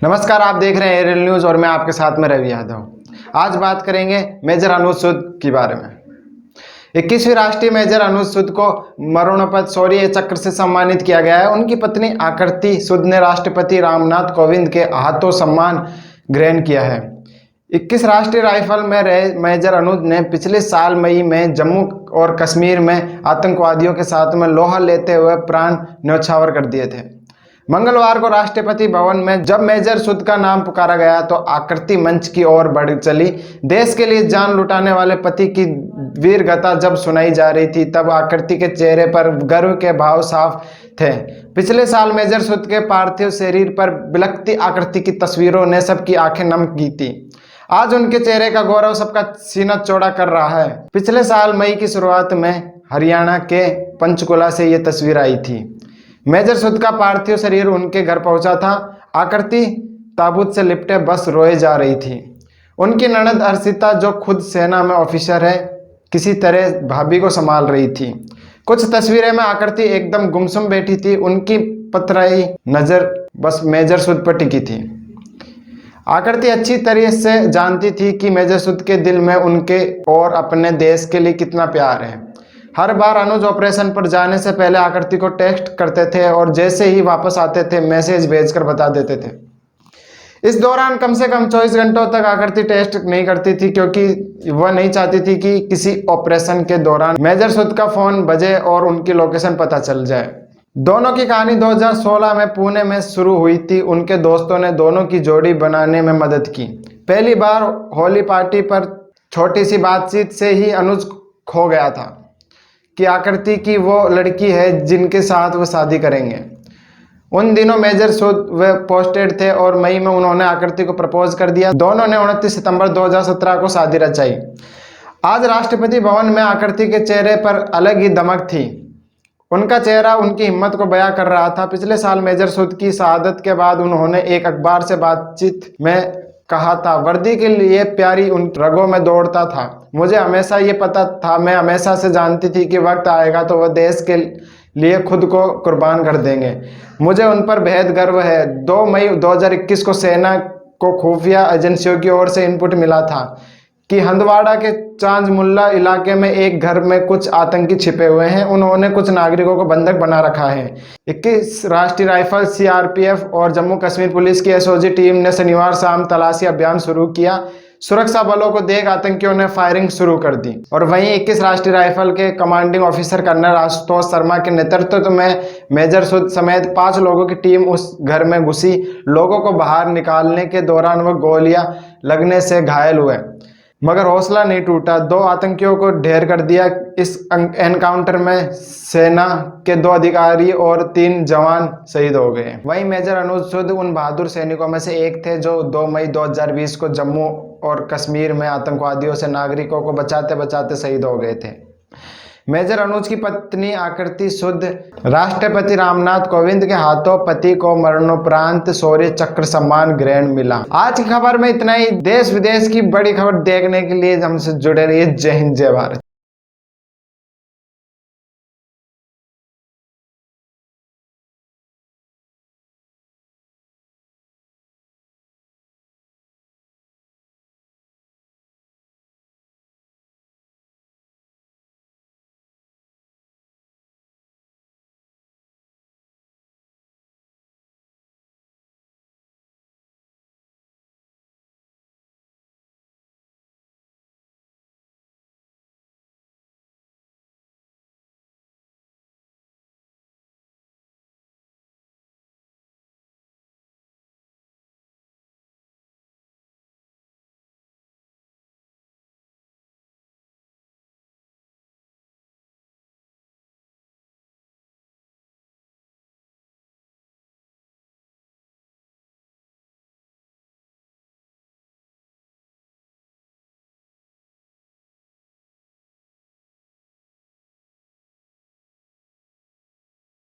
नमस्कार, आप देख रहे हैं एरियल न्यूज़ और मैं आपके साथ में रवि यादव। आज बात करेंगे मेजर अनुज सूद के बारे में। 21वीं राष्ट्रीय मेजर अनुज सूद को मरणोपत शौर्य चक्र से सम्मानित किया गया है। उनकी पत्नी आकृति सूद ने राष्ट्रपति रामनाथ कोविंद के हाथों सम्मान ग्रहण किया है। 21 राष्ट्रीय राइफल में रहे मेजर अनुज ने पिछले साल मई में जम्मू और कश्मीर में आतंकवादियों के साथ में लोहा लेते हुए प्राण न्यौछावर कर दिए थे। मंगलवार को राष्ट्रपति भवन में जब मेजर सूद का नाम पुकारा गया तो आकृति मंच की ओर बढ़ चली। देश के लिए जान लुटाने वाले पति की वीर गाथा जब सुनाई जा रही थी तब आकृति के चेहरे पर गर्व के भाव साफ थे। पिछले साल मेजर सूद के पार्थिव शरीर पर बिलखती आकृति की तस्वीरों ने सबकी आंखें नम की थी। आज उनके चेहरे का गौरव सबका सीना चौड़ा कर रहा है। पिछले साल मई की शुरुआत में हरियाणा के पंचकुला से ये तस्वीर आई थी। मेजर सूद का पार्थिव शरीर उनके घर पहुंचा था। आकृति ताबूत से लिपटे बस रोए जा रही थी। उनकी ननद अर्शिता, जो खुद सेना में ऑफिसर है, किसी तरह भाभी को संभाल रही थी। कुछ तस्वीरें में आकृति एकदम गुमसुम बैठी थी। उनकी पतराई नजर बस मेजर सूद पर टिकी थी। आकृति अच्छी तरह से जानती थी कि मेजर सूद के दिल में उनके और अपने देश के लिए कितना प्यार है। हर बार अनुज ऑपरेशन पर जाने से पहले आकृति को टेक्स्ट करते थे और जैसे ही वापस आते थे मैसेज भेजकर बता देते थे। इस दौरान कम से कम 24 घंटों तक आकृति टेस्ट नहीं करती थी, क्योंकि वह नहीं चाहती थी कि किसी ऑपरेशन के दौरान मेजर सूद का फोन बजे और उनकी लोकेशन पता चल जाए। दोनों की कहानी 2016 में पुणे में शुरू हुई थी। उनके दोस्तों ने दोनों की जोड़ी बनाने में मदद की। पहली बार होली पार्टी पर छोटी सी बातचीत से ही अनुज खो गया था कि आकृति की वो लड़की है जिनके साथ वो शादी करेंगे। उन दिनों मेजर सूद वे पोस्टेड थे और मई में उन्होंने आकृति को प्रपोज कर दिया। दोनों ने 29 सितंबर 2017 को शादी रचाई। आज राष्ट्रपति भवन में आकृति के चेहरे पर अलग ही दमक थी। उनका चेहरा उनकी हिम्मत को बयां कर रहा था। पिछले साल मेजर सूद की शहादत के बाद उन्होंने एक अखबार से बातचीत में कहा था, वर्दी के लिए प्यारी उन रगों में दौड़ता था। मुझे हमेशा ये पता था, मैं हमेशा से जानती थी कि वक्त आएगा तो वह देश के लिए खुद को कुर्बान कर देंगे। मुझे उन पर बेहद गर्व है। 2 मई 2021 को सेना को खुफिया एजेंसियों की ओर से इनपुट मिला था कि हंदवाड़ा के चांजमुल्ला इलाके में एक घर में कुछ आतंकी छिपे हुए हैं। उन्होंने कुछ नागरिकों को बंधक बना रखा है। 21 राष्ट्रीय राइफल, सीआरपीएफ और जम्मू कश्मीर पुलिस की एसओजी टीम ने शनिवार शाम तलाशी अभियान शुरू किया। सुरक्षा बलों को देख आतंकियों ने फायरिंग शुरू कर दी और वहीं 21 राष्ट्रीय राइफल के commanding officer colonel Ashutosh Sharma के नेतृत्व में मेजर सूद समेत 5 लोगों की टीम उस घर में घुसी। लोगों को बाहर निकालने के दौरान वह गोलियां लगने से घायल हुए, मगर हौसला नहीं टूटा। 2 आतंकियों को ढेर कर दिया। इस एनकाउंटर में सेना के 2 अधिकारी और 3 जवान शहीद हो गए। वहीं मेजर अनुज सूद उन बहादुर सैनिकों में से एक थे जो 2 मई 2020 को जम्मू और कश्मीर में आतंकवादियों से नागरिकों को बचाते बचाते शहीद हो गए थे। मेजर अनुज की पत्नी आकृति सूद राष्ट्रपति रामनाथ कोविंद के हाथों पति को मरणोपरांत शौर्य चक्र सम्मान ग्रहण मिला। आज की खबर में इतना ही। देश विदेश की बड़ी खबर देखने के लिए हमसे जुड़े रहिए। जय हिंद, जय भारत।